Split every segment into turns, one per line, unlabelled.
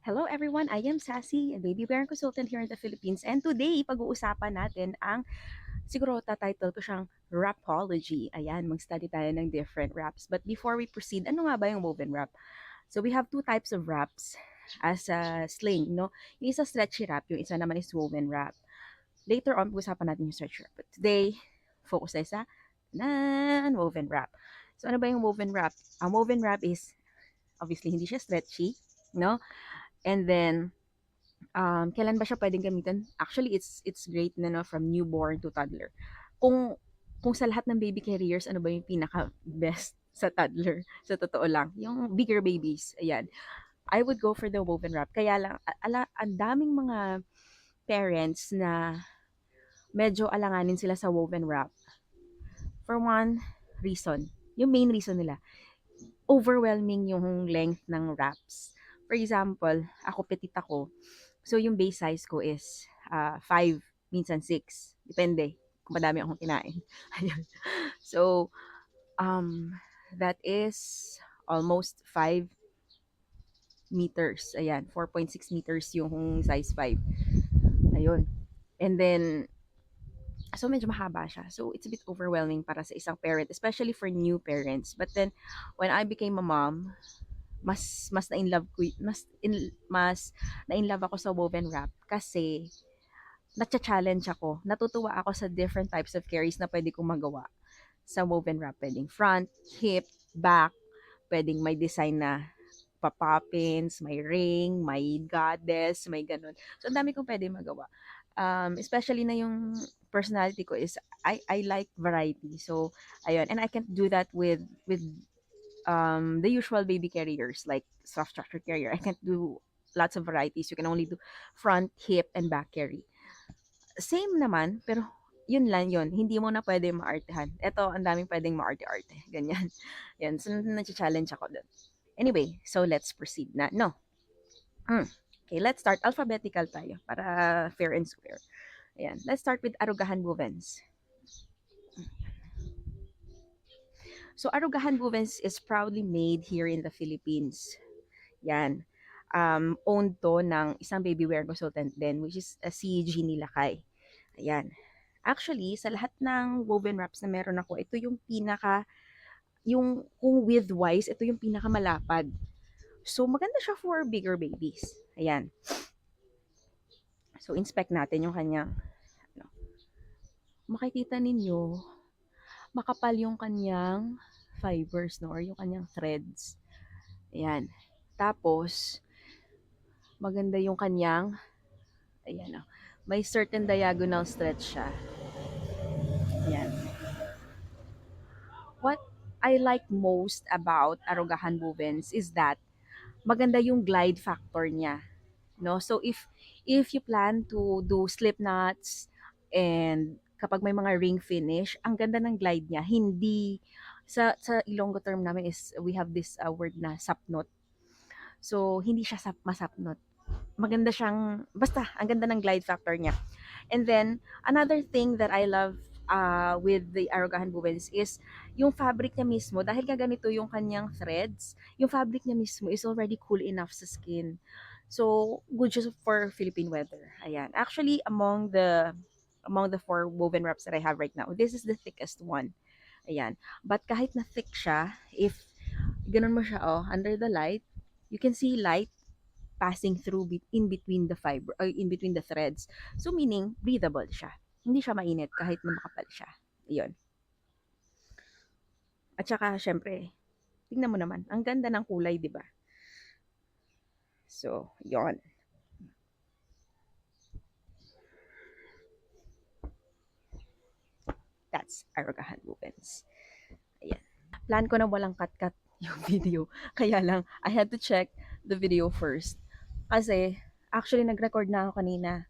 Hello everyone, I am Sassy, a baby parent consultant here in the Philippines. And today, pag-uusapan natin ang, siguro title ko siyang Wrapology. Ayan, mag-study tayo ng different wraps. But before we proceed, ano nga ba yung woven wrap? So we have two types of wraps as a sling, no? Yung isa stretchy wrap, yung isa naman is woven wrap. Later on, pag-usapan natin yung stretchy wrap. But today, focus tayo sa non-woven wrap. So ano ba yung woven wrap? Ang woven wrap is, obviously, hindi siya stretchy, no? And then, kailan ba siya pwedeng gamitin? Actually, it's great na, no, from newborn to toddler. Kung kung sa lahat ng baby carriers, ano ba yung pinaka best sa toddler? Sa totoo lang, yung bigger babies. Ayan. I would go for the woven wrap. Kaya lang, ang daming mga parents na medyo alanganin sila sa woven wrap. For one reason, yung main reason nila, overwhelming yung length ng wraps. For example, ako petit ako. So yung base size ko is 5, minsan 6. Depende kung madami akong kinain. Ayun. So that is almost 5 meters. Ayan, 4.6 meters yung size 5. Ayun. And then, so medyo mahaba siya. So it's a bit overwhelming para sa isang parent, especially for new parents. But then, when I became a mom, mas na in love ko mas na in love ako sa woven wrap kasi nacha-challenge ako. Natutuwa ako sa different types of carries na pwede kong magawa sa woven wrap. Pwedeng front, hip, back, pwedeng may design na pa-poppins, may ring, may goddess, may ganun. So, ang dami kong pwede magawa. Especially na yung personality ko is I like variety. So, ayun. And I can do that with the usual baby carriers like soft structure carrier. I can't do lots of varieties. You can only do front, hip, and back carry. Same naman, pero yun lang yun. Hindi mo na pwede maartehan. Ito, ang daming pwedeng maarte-arte. Ganyan. Yan. So, na-challenge ako dun. Anyway, so let's proceed na. No. Okay, let's start. Alphabetical tayo para fair and square. Ayan. Let's start with Arugahan Wovens. So, Arugahan Wovens is proudly made here in the Philippines. Yan. Owned to ng isang baby wear consultant din, which is si Jeannie Lakay. Ayan. Actually, sa lahat ng woven wraps na meron ako, ito yung yung kung width-wise, ito yung pinakamalapad. So, maganda siya for bigger babies. Ayan. So, inspect natin yung kanyang, ano, makikita ninyo, makapal yung kanyang fibers, no, or yung kanyang threads. Ayan. Tapos, maganda yung kanyang, ayan, oh, may certain diagonal stretch siya. Ayan. What I like most about Arugahan Wovens is that maganda yung glide factor niya, no? So if you plan to do slip knots and kapag may mga ring finish, ang ganda ng glide niya. Hindi sa Ilonggo term namin is we have this word na sapnot. So hindi siya masapnot. Maganda siyang basta ang ganda ng glide factor niya. And then another thing that I love with the Arogahan Bowens is yung fabric niya mismo, dahil ganito yung kanyang threads, yung fabric niya mismo is already cool enough sa skin. So, good just for Philippine weather. Ayan. Actually, among the four woven wraps that I have right now, this is the thickest one. Ayan. But kahit na thick siya, if ganun mo siya, oh, under the light, you can see light passing through in between the fiber or in between the threads. So meaning breathable siya. Hindi siya mainit kahit na makapal siya. 'Yon. At saka syempre, tingnan mo naman, ang ganda ng kulay, 'di ba? So, 'yon. That's Arogahan Wovens. Ayan. Plan ko na walang cut-cut yung video. Kaya lang, I had to check the video first. Kasi, actually, nag-record na ako kanina.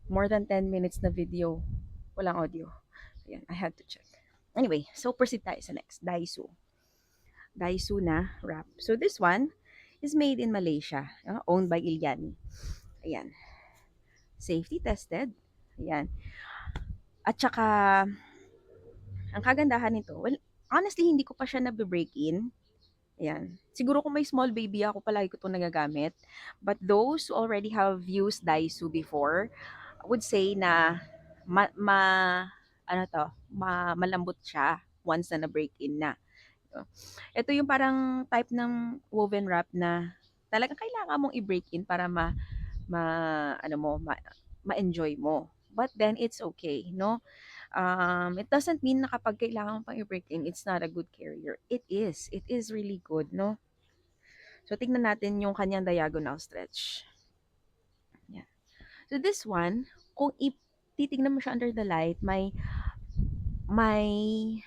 More than 10 minutes na video. Walang audio. Ayan, I had to check. Anyway, so proceed tayo sa next. Daiso. Daiso na wrap. So this one is made in Malaysia. Owned by Ilyani. Ayan. Safety tested. Ayan. At saka, ang kagandahan nito, well, honestly, hindi ko pa siya na-break in. Ayan. Siguro kung may small baby ako, palagi ko 'tong nagagamit. But those who already have used Daiso before, would say na ma ma ano 'to, malambot siya once na na-break in na. Ito yung parang type ng woven wrap na talagang kailangan mong i-break in para ma ano mo, ma-enjoy mo. But then it's okay, no? It doesn't mean na kapag kailangan mo pang i-break in, it's not a good carrier. It is. It is really good, no? So, tingnan natin yung kanyang diagonal stretch. Yan. So, this one, kung titignan mo siya under the light, may may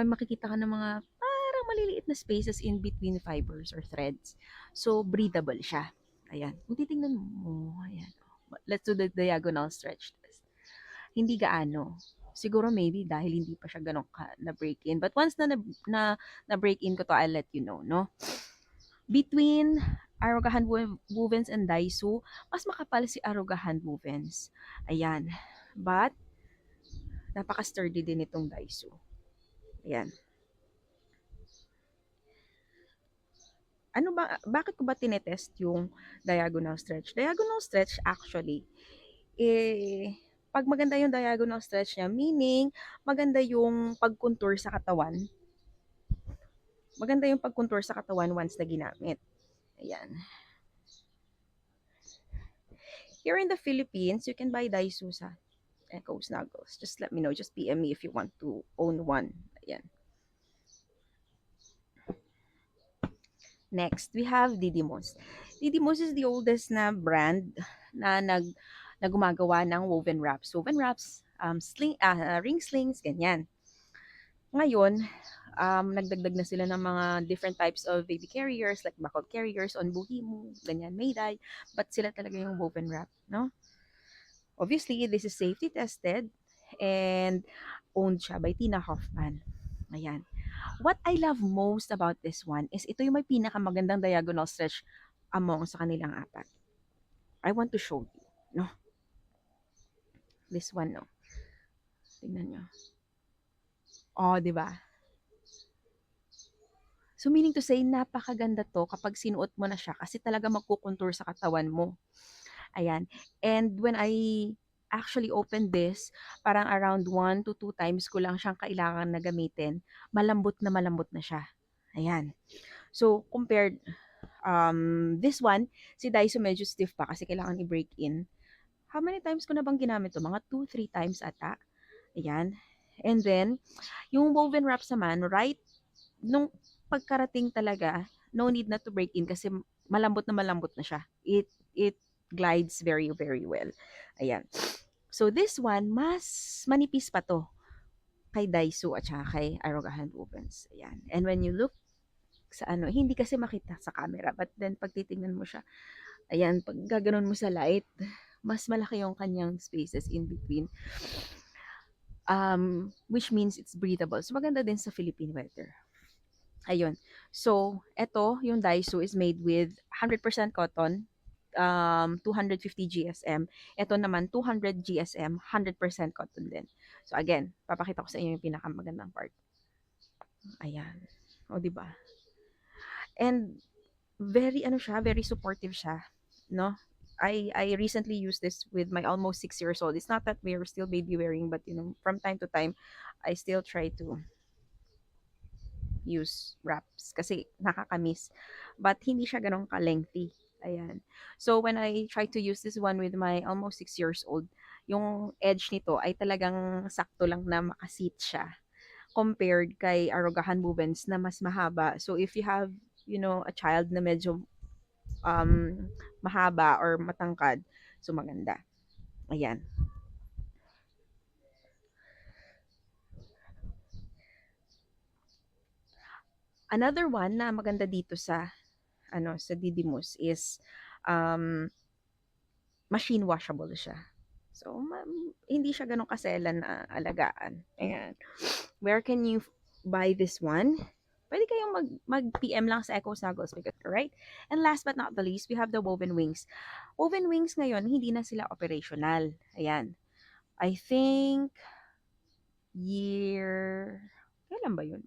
makikita ka ng mga parang maliliit na spaces in between fibers or threads. So, breathable siya. Ayan. Kung titingnan mo, ayan. Let's do the diagonal stretch test. Hindi gaano. Siguro maybe dahil hindi pa siya ganun ka na break in. But once na break in ko to, I'll let you know, no? Between Arogahan Wovens and Daiso, mas makapal si Arogahan Wovens. Ayan. But napaka-sturdy din itong Daiso. Ayan. Bakit ko ba tinetest yung diagonal stretch? Diagonal stretch actually, pag maganda yung diagonal stretch niya, meaning maganda yung pag-contour sa katawan. Maganda yung pag-contour sa katawan once na ginamit. Ayan. Here in the Philippines, you can buy Daiso sa Echo Snuggles. Just let me know. Just PM me if you want to own one. Ayan. Next, we have Didymos. Didymos is the oldest na brand na gumagawa ng woven wraps. Woven wraps, ring slings, ganyan. Ngayon, nagdagdag na sila ng mga different types of baby carriers like buckled carriers on Buhimu, ganyan, Mayday, but sila talaga yung woven wrap, no? Obviously, this is safety tested and owned siya by Tina Hoffman. Ayan. What I love most about this one is ito yung may pinakamagandang diagonal stretch among sa kanilang apat. I want to show you, no? This one, no? Tingnan nyo. Oh, di ba? So meaning to say, napakaganda to kapag sinuot mo na siya kasi talaga magkukontour sa katawan mo. Ayan. And when I actually opened this, parang around 1 to 2 times ko lang siyang kailangan na gamitin. Malambot na siya. Ayan. So, compared, this one, si Daiso medyo stiff pa kasi kailangan i-break in. How many times ko na bang ginamit to? Mga 2, 3 times ata. Ayan. And then, yung woven wraps naman, right, nung pagkarating talaga, no need na to break in kasi malambot na siya. It glides very, very well. Ayan. So, this one, mas manipis pa to kay Daiso at saka kay Arogahan Wovens. Ayan. And when you look sa ano, hindi kasi makita sa camera, but then pag titingnan mo siya, ayan, pag gaganon mo sa light, mas malaki yung kanyang spaces in between. Which means it's breathable. So, maganda din sa Philippine weather. Ayun. So, eto, yung Daiso is made with 100% cotton, 250 GSM. Ito naman, 200 GSM, 100% cotton din. So, again, papakita ko sa inyo yung pinakamagandang part. Ayan. O, di ba? And, very supportive siya. No? I recently used this with my almost 6 years old. It's not that we're still baby wearing, but, from time to time, I still try to use wraps kasi nakakamiss. But hindi siya ganun ka-lengthy. Ayan. So, when I try to use this one with my almost 6 years old, yung edge nito ay talagang sakto lang na makasit siya compared kay Arogahan Movens na mas mahaba. So, if you have, a child na medyo mahaba or matangkad, so maganda. Ayan. Another one na maganda dito sa sa Didymos is machine washable siya. So, hindi siya ganun kaselan na alagaan. Ayan. Where can you buy this one? Pwede kayong mag-PM lang sa Echo Snuggles because, right? And last but not the least, we have the woven wings. Woven wings ngayon, hindi na sila operational. Ayan. I think, kailan ba yun?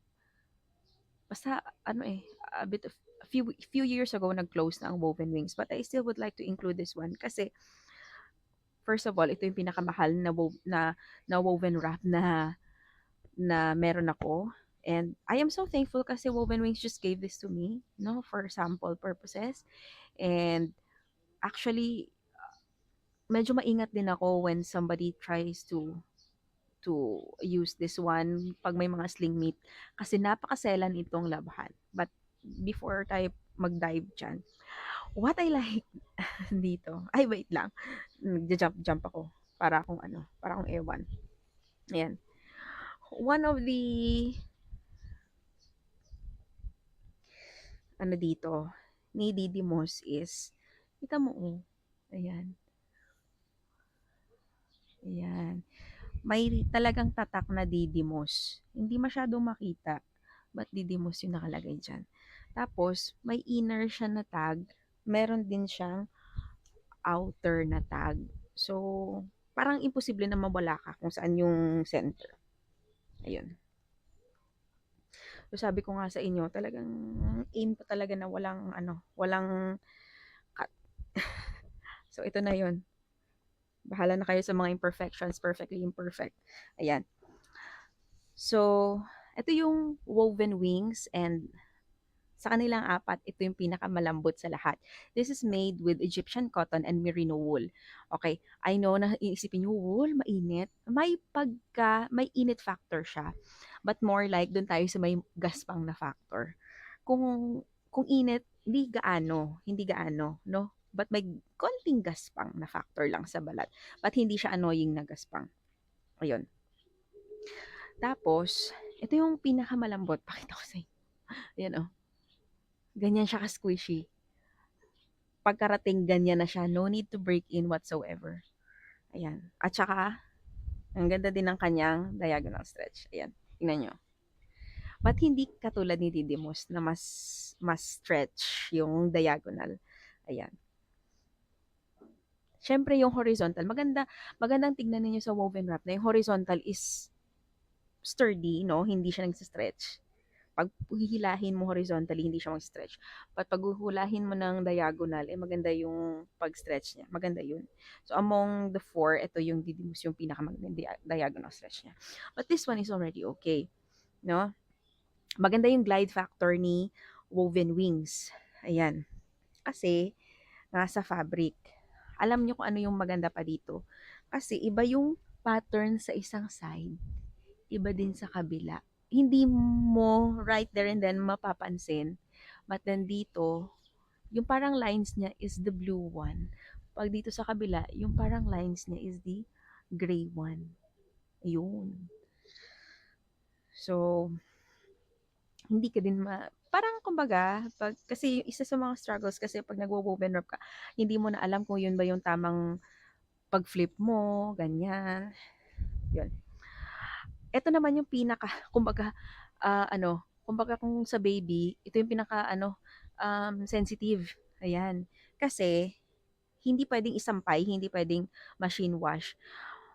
basta ano eh, a bit of a few years ago nag-close na ang Woven Wings, but I still would like to include this one kasi first of all, ito yung pinakamahal na woven wrap na meron ako. And I am so thankful kasi Woven Wings just gave this to me, no, for sample purposes. And actually, medyo maingat din ako when somebody tries to use this one pag may mga sling meat kasi napakaselan itong labhan. But before tayo mag-dive dyan, what I like dito, ay wait lang, nagja-jump ako para akong ewan. Ayan. One of the, ano dito, ni Didymos is, kita mo oh, ayan, ayan. May talagang tatak na Didymos. Hindi masyadong makita, but Didymos yung nakalagay dyan. Tapos, may inner siya na tag, meron din siyang outer na tag. So, parang imposible na mawala ka kung saan yung center. Ayun. So, sabi ko nga sa inyo, talagang aim ko talaga na walang cut. So, ito na yun. Bahala na kayo sa mga imperfections, perfectly imperfect. Ayan. So, ito yung woven wings and sa kanilang apat, ito yung pinakamalambot sa lahat. This is made with Egyptian cotton and merino wool. Okay, I know na iisipin nyo, wool, mainit. May init factor siya. But more like, dun tayo sa may gaspang na factor. Kung init, hindi gaano, no? But may konting gaspang na factor lang sa balat. But hindi siya annoying na gaspang. Ayun. Tapos, ito yung pinakamalambot. Pakita ko sa inyo. Ayan, oh. Ganyan siya ka-squishy. Pagkarating ganyan na siya, no need to break in whatsoever. Ayan. At saka, ang ganda din ng kanyang diagonal stretch. Ayan. Tingnan nyo. But hindi katulad ni Didymos na mas stretch yung diagonal. Ayan. Siyempre yung horizontal, magandang tignan niyo sa woven wrap na yung horizontal is sturdy, no? Hindi siya nagsi-stretch. Pag hihilahin mo horizontally, hindi siya mag-stretch. But pag huhulahin mo ng diagonal, maganda yung pag-stretch niya. Maganda yun. So, among the four, ito yung Didymos yung pinakamagandang diagonal stretch niya. But this one is already okay. No? Maganda yung glide factor ni Woven Wings. Ayan. Kasi, nasa fabric. Alam nyo kung ano yung maganda pa dito. Kasi, iba yung pattern sa isang side, iba din sa kabila. Hindi mo right there and then mapapansin. But then dito, yung parang lines niya is the blue one. Pag dito sa kabila, yung parang lines niya is the gray one. Yun. So, hindi ka din parang kumbaga, kasi yung isa sa mga struggles kasi pag nagwo-woven wrap ka, hindi mo na alam kung yun ba yung tamang pag-flip mo, ganyan. Yun. Ito naman yung pinaka, kumbaga, kumbaga kung sa baby, ito yung pinaka, sensitive. Ayan. Kasi, hindi pwedeng isampay, hindi pwedeng machine wash.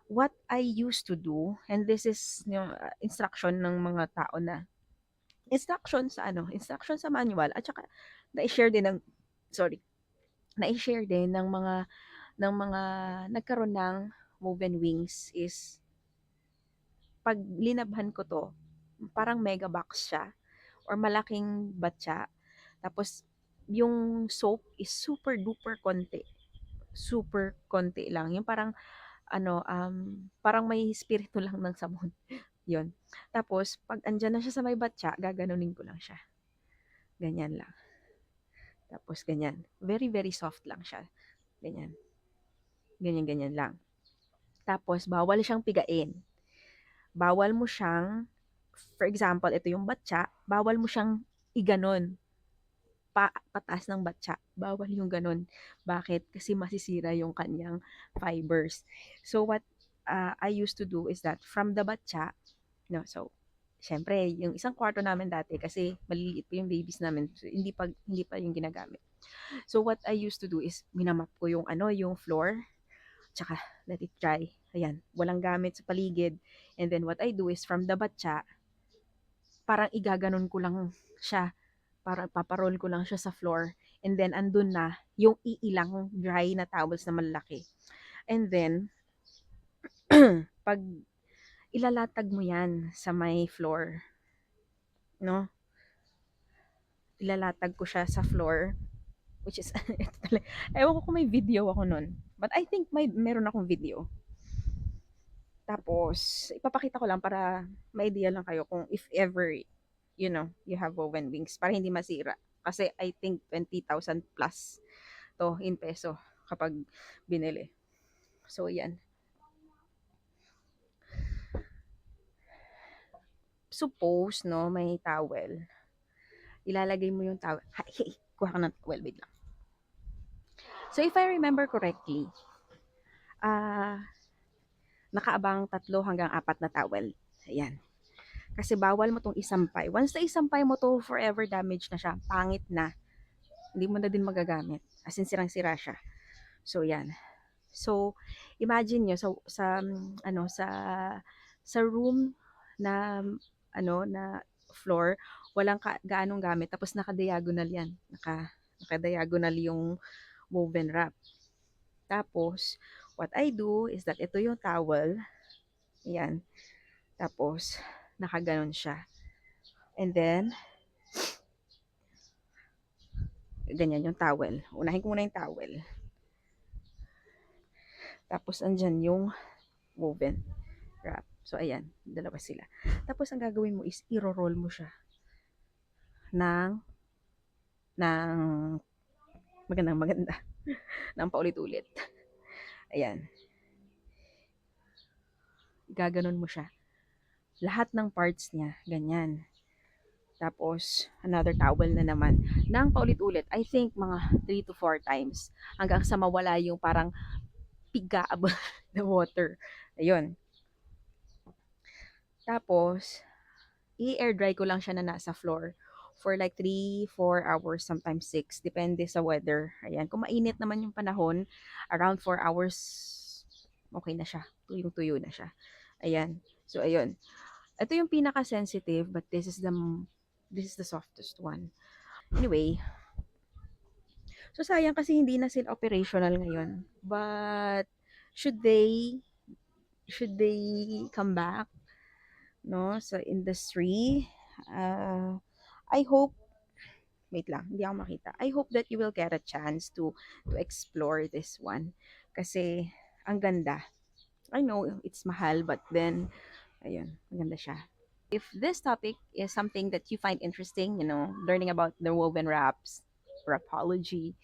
What I used to do, and this is yung instruction ng mga tao na, instruction sa manual, at saka, na-share din ng, sorry, na-share din ng mga nagkaroon ng woven wings is, pag linabhan ko 'to, parang mega box siya or malaking batya. Tapos yung soap is super duper konti. Super konti lang. Yung parang parang may espiritu lang ng sabon. 'Yon. Tapos pag andiyan na siya sa may batya, gaganunin ko lang siya. Ganyan lang. Tapos ganyan. Very very soft lang siya. Ganyan. Ganyan ganyan lang. Tapos bawal siyang pigain. Bawal mo siyang, for example, ito yung batya, bawal mo siyang iganon, pataas ng batya. Bawal yung ganon. Bakit? Kasi masisira yung kanyang fibers. So what I used to do is that from the batya, no, so syempre, yung isang kwarto namin dati kasi maliliit pa yung babies namin, so, hindi pa yung ginagamit. So what I used to do is minamap ko yung floor, tsaka let it dry. Ayan, walang gamit sa paligid. And then what I do is from the batya, parang igaganon ko lang siya, parang paparol ko lang siya sa floor, and then andun na yung iilang dry na towels na malaki. And then, pag ilalatag mo yan sa may floor, no? Ilalatag ko siya sa floor, which is, ewan ko kung may video ako nun. But I think meron akong video. Tapos, ipapakita ko lang para may idea lang kayo kung if ever, you have woven wings para hindi masira. Kasi I think 20,000 plus to in peso kapag binili. So, yan. Suppose, no, may towel. Ilalagay mo yung towel. Hey, kuha ka ng towel, wait lang. So, if I remember correctly, ah, nakaabang 3 hanggang 4 na towel. Ayan. Kasi bawal mo tong isampay. Once na isampay mo to, forever damage na siya. Pangit na. Hindi mo na din magagamit. As in, sirang-sira siya. So, yan. So, imagine nyo, sa room na, na floor, walang gaanong gamit. Tapos, naka-diagonal yan. Naka-diagonal yung woven wrap. Tapos, what I do is that ito yung towel. Yan. Tapos, nakaganon siya. And then, ganyan yung towel. Unahin ko muna yung towel. Tapos, andyan yung woven wrap. So, ayan. Dalawa sila. Tapos, ang gagawin mo is, i-roll mo siya ng, ng maganda. ng paulit-ulit. Ayan. Gaganon mo siya. Lahat ng parts niya, ganyan. Tapos, another towel na naman. Nang paulit-ulit, I think mga 3 to 4 times. Hanggang sa mawala yung parang piga above the water. Ayun. Tapos, i-air dry ko lang siya na nasa floor for like 3, 4 hours, sometimes 6. Depende sa weather. Ayan. Kung mainit naman yung panahon, around 4 hours, okay na siya. Tuyong-tuyo na siya. Ayan. So, ayun. Ito yung pinaka-sensitive, but this is the softest one. Anyway, so sayang kasi hindi na sila operational ngayon. But, should they come back, no, sa industry, I hope, wait lang, hindi ako makita. I hope that you will get a chance to explore this one. Kasi, ang ganda. I know it's mahal, but then, ayun, maganda siya. If this topic is something that you find interesting, learning about the woven wraps, wrapology,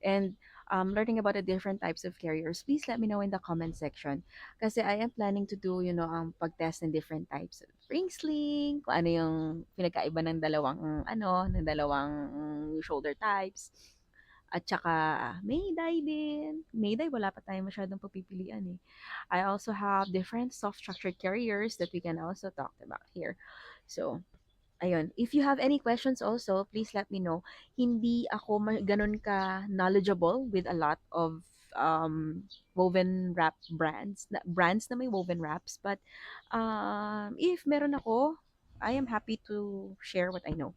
and learning about the different types of carriers, please let me know in the comment section. Kasi I am planning to do, pag-test ng different types of ring sling, kung ano yung pinagkaiba ng dalawang shoulder types. At saka, Mayday din. Mayday, wala pa tayong masyadong pagpipilian eh. I also have different soft structured carriers that we can also talk about here. So, ayun. If you have any questions also, please let me know. Hindi ako ganun ka knowledgeable with a lot of woven wrap brands na may woven wraps. But if meron ako, I am happy to share what I know.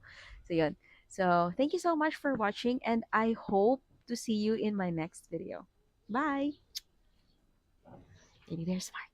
So, yun. So, thank you so much for watching, and I hope to see you in my next video. Bye! Baby Bear Smart.